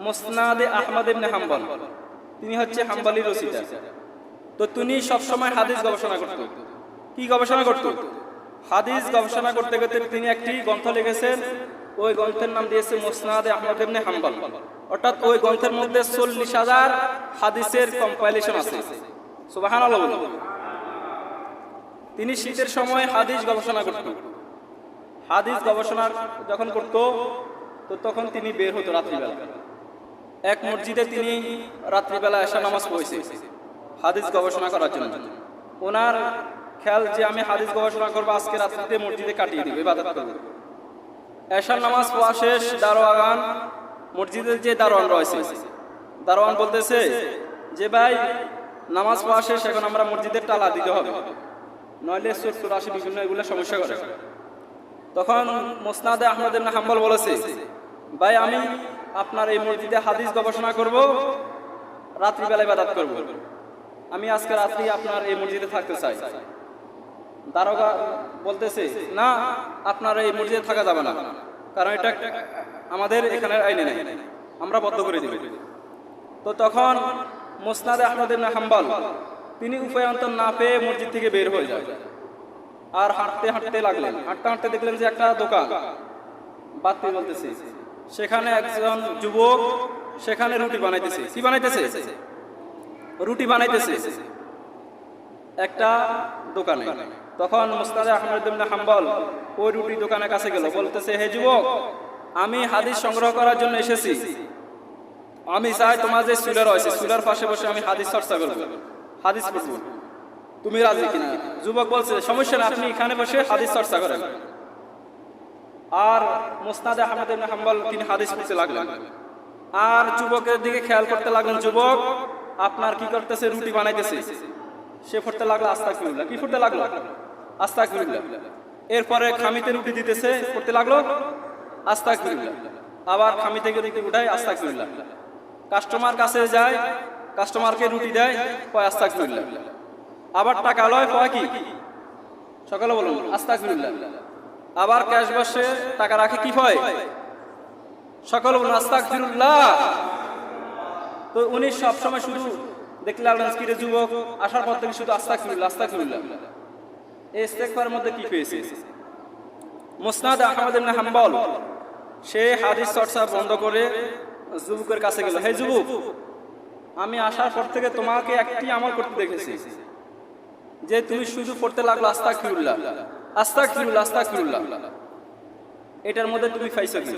মুসনাদে আহমদ ইবনে হাম্বল, তিনি হচ্ছে হাম্বলি রচিতা। তো তিনি সবসময় হাদিস গবেষণা করত। কি গবেষণা করত? হাদিস গবেষণা করতে করতে তিনি একটি গ্রন্থ লিখেছেন। ওই গ্রন্থের নাম দিয়েছে মুসনাদে আহমদ ইবনে হাম্বল। অর্থাৎ ওই গ্রন্থের মধ্যে 40,000 হাদিসের কম্পাইলেশন আছে। সুবহানাল্লাহ। তিনি শীতের সময় হাদিস গবেষণা করত। হাদিস গবেষণা যখন করত, তো তখন তিনি বের হতো রাত্রিবেলা। এক মসজিদে তিনি রাত্রিবেলা এশা নামাজ পড়েছে হাদিস গবেষণা করার জন্য। ওনার খেয়াল যে আমি হাদিস গবেষণা করবো, আজকে রাত্রিতে মসজিদে কাটিয়ে দিব, ইবাদত করব। এশার নামাজ পড়া শেষ, দারোয়ান, মসজিদের যে দারোয়ান রয়েছে, দারোয়ান বলতেছে যে ভাই নামাজ পড়া শেষ, এখন আমরা মসজিদের তালা দিতে হবে, নইলে চোর আসে, বিভিন্ন এগুলো সমস্যা করে। তখন মুসনাদে আহমদ ইবনে হাম্বল বলেছে, ভাই আমি আপনার এই মসজিদে হাদিস গবেষণা করব, রাত্রিবেলা ইবাদত করব, আমি আজকে রাত্রি আপনার এই মসজিদে থাকতে চাই। দারোগা বলতেছে, না, আপনার এই মসজিদে থাকা যাবে না, কারণ এটা আমাদের এখানের আইনে নেই, আমরা বদ্ধ করে দিব। তো তখন মুসনাদে আহমদ ইবনে হাম্বল তিনি উপায়ন্তর না পেয়ে মসজিদ থেকে বের হয়ে যায়। আর হাঁটতে হাঁটতে লাগলেন। হাঁটতে হাঁটতে দেখলেন যে একটা দোকান, বাতি বলতেছে, সেখানে একজন যুবক সেখানে রুটি বানাইতেছে। কি বানাইতেছে? রুটি বানাইতেছে একটা দোকানে। তখন মুসনাদে আহমদ ইবনে হাম্বল ওই রুটি দোকানের কাছে গেল, বলতেছে, হে যুবক, আমি হাদিস সংগ্রহ করার জন্য এসেছি, আমি চাই তোমার যে চুলা রয়েছে, চুলার পাশে বসে আমি হাদিস চর্চা করবো, হাদিস পড়বো, তুমি রাজি কিনা? যুবক বলছে, সমস্যা না, আপনি এখানে বসে হাদিস চর্চা করেন। আর মুসনাদে আহমদ ইবনে হাম্বল তিনি হাদিস পড়তে লাগলেন। আর যুবকের দিকে খেয়াল করতে লাগলেন, যুবক আপনার কি করতেছে? রুটি বানাইতেছে। সে পড়তে লাগলো আস্তাগফিরুল্লাহ। কি পড়তে লাগলো? আস্তাগফিরুল্লাহ। এরপরে খামিতে রুটি দিতেছে, পড়তে লাগলো আস্তাগফিরুল্লাহ। আবার খামি থেকে রুটি উঠায়, আস্তাগফিরুল্লাহ। কাস্টমার কাছে যায়, কাস্টমারকে রুটি দেয়, কয় আস্তাগফিরুল্লাহ। আবার টাকা লয়, কয় কি? সকালে বলুন আস্তাগফিরুল্লাহ। আবার ক্যাশ বসে টাকা রাখে, কি হয়? সকালে বলুন আস্তাগফিরুল্লাহ। তো উনি সবসময় শুধু দেখলে লাগলেন, কি রে যুবক, আসার পর থেকে শুধু আস্তাগফিরুল্লাহ আস্তাগফিরুল্লাহ। এই ইস্তেগফারের মধ্যে কি পেয়েছে? মুসনাদ আহমদ ইবনে হাম্বল সে হাদিস চর্চা বন্ধ করে যুবকের কাছে গেল, হে যুবক, আমি আসার পর থেকে তোমাকে একটি আমল করতে দেখেছি, যে তুমি শুধু পড়তে লাগলো আস্তাগফিরুল্লাহ আস্তাগফিরুল্লাহ আস্তাগফিরুল্লাহ। এটার মধ্যে তুমি পাইছো কি?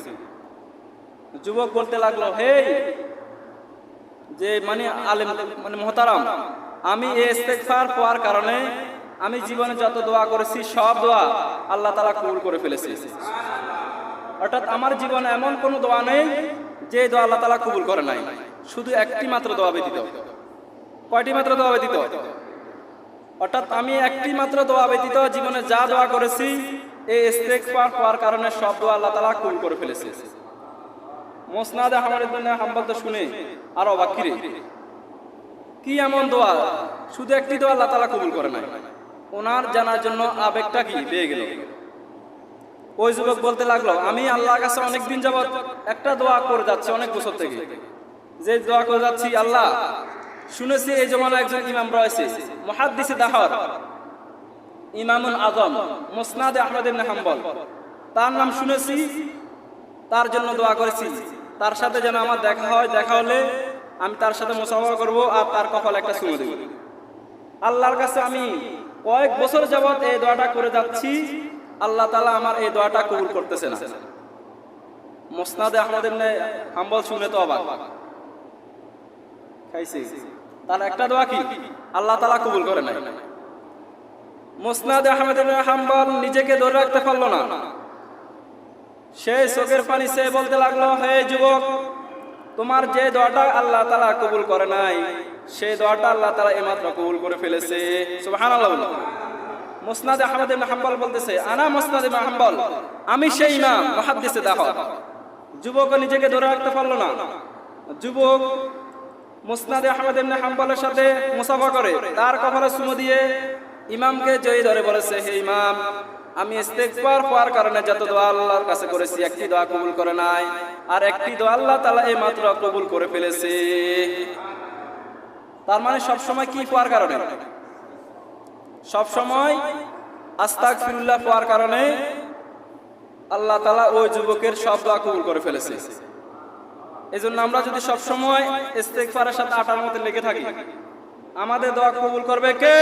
যুবক বলতে লাগলো, হে যে মানে আলেম, মানে মুহতারাম, আমি এই ইস্তেগফার পড়ার কারণে আমি জীবনে যত দোয়া করেছি সব দোয়া আল্লাহ তাআলা কবুল করে ফেলেছে। অর্থাৎ আমার জীবনে এমন কোনো দোয়া নেই যে দোয়া আল্লাহ তাআলা কবুল করে নাই, শুধু একটি মাত্র দোয়া ব্যতীত। কয়টি মাত্র দোয়া ব্যতীত? অর্থাৎ আমি একটি মাত্র দোয়া ব্যতীত জীবনে যা দোয়া করেছি, এই ইস্তেগফার পড়ার কারণে সব দোয়া আল্লাহ তাআলা কবুল করে ফেলেছে। মুসনাদ আহমদ ইবনে হাম্বল তো শুনে আর অবাক, কি এমন দোয়া, শুধু একটি দোয়া আল্লাহ তাআলা কবুল করে নাই? ওনার জানার জন্য আবেগটা কি পেয়ে গেল। ওই যুবক বলতে লাগলো, আমি আল্লাহর কাছে অনেকদিন যাবত একটা দোয়া করে যাচ্ছি, অনেক বছর থেকে যে দোয়া করে যাচ্ছি, আল্লাহ শুনেছি এই জমানায় একজন ইমাম রয়েছে, মুহাদ্দিসে দাহর, ইমামুল আযম মুসনাদে আহমদ ইবনে হাম্বল, তার নাম শুনেছি, তার জন্য দোয়া করেছি, তার সাথে যেন আমার দেখা হয়, দেখা হলে আমি তার সাথে মুসাফা করব আর তার কপালে একটা চুমু দেব। আল্লাহর কাছে আমি কয়েক বছর যাবত এই দোয়াটা করে যাচ্ছি, আল্লাহ তাআলা আমার এই দোয়াটা কবুল করতেছে না। মুসনাদে আহমদ ইবনে হাম্বল শুনে তো অবাক, খাইছে, তার একটা দোয়া কি আল্লাহ তাআলা কবুল করে নাই। মুসনাদে আহমদ ইবনে হাম্বল নিজেকে ধরে রাখতে পারল না, সে চোখের পানি সে বলতে লাগলো, হে যুবক, তোমার যে দোয়াটা আল্লাহ তাআলা কবুল করে নাই, সেই দোয়াটা আল্লাহ তাআলা এইমাত্র কবুল করে ফেলেছে। সুবহানাল্লাহ। মুসনাদ আহমদ ইবনে হাম্বল বলতেছে, আনা মুসনাদ ইবনে হাম্বল, আমি সেই ইমাম মুহাদ্দিসে দাহর। যুবক নিজেকে ধরে রাখতে পারলো না। যুবক মুসনাদ আহমদ ইবনে হাম্বলের সাথে মুসাফা করে তার কপালে চুমু দিয়ে ইমামকে জড়িয়ে ধরে বলেছে, হে ইমাম, আমি ইস্তেগফার হওয়ার কারণে যত দোয়া আল্লাহর কাছে করেছি একটি দোয়া কবুল করে নাই, আর একটি দোয়া আল্লাহ তাআলা এই মাত্র কবুল করে ফেলেছে। তার মানে সব সময় কি হওয়ার কারণে? সব সময় আস্তাগফিরুল্লাহ হওয়ার কারণে আল্লাহ তাআলা ওই যুবকের সব দোয়া কবুল করে ফেলেছে। এজন্য আমরা যদি সব সময় ইস্তেগফারের সাথে আটার মতো লেগে থাকি, আমাদের দোয়া কবুল করবে কে?